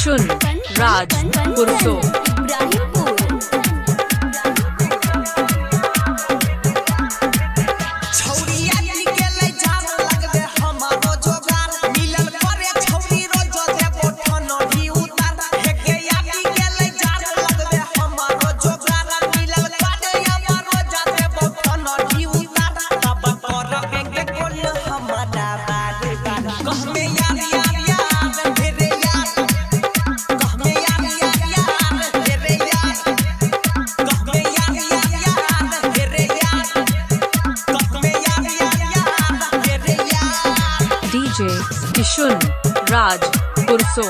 किशुन राज Kurso DJ Kishun राज कुरसो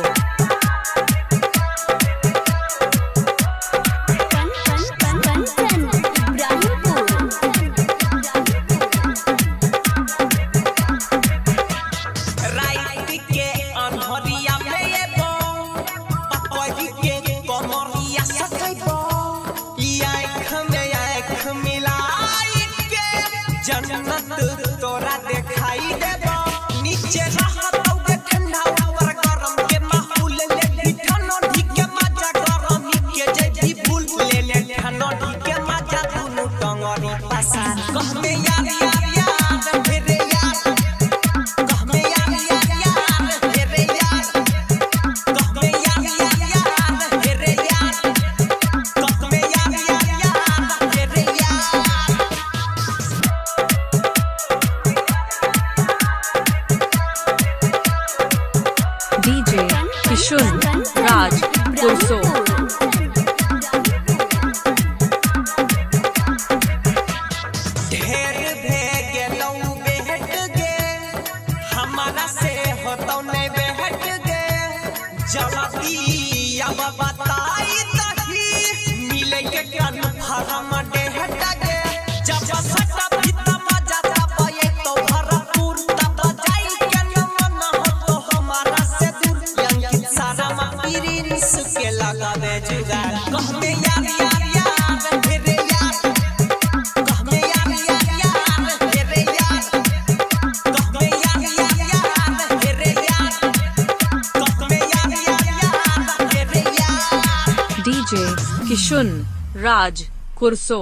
जन्नत तोरा दिखाई देबो नीचे रहतौगे ठंडा ऊपर गरम के माहौल ले ठनो ढीके मजा गरम के जदी भूल ले ठनो ढीके मजा दुनु टंगरी पासा कहमे यार यार यार तेरे यार कहमे यार यार यार तेरे यार कहमे यार यार यार तेरे यार कहमे यार यार यार तेरे यार डीजे किशुन राज कुरसो ढेर भेगे लौ बेहट गे हमारा से होतौ नहीं बेहट गे जल्दी अब बताई तही मिले के कन्फर्म डेहट गे जब सटा भीतर मजा तब ये तो भरपूर तब जाई के मन हो तो हमारा से दूर अंकित सारा पीरिन सुके लगावे जुगाड़ कहमे यार यार यार तेरे यार कहमे यार यार यार तेरे यार कहमे यार यार यार तेरे यार कहमे यार यार यार तेरे यार डीजे किशुन राज कुरसो।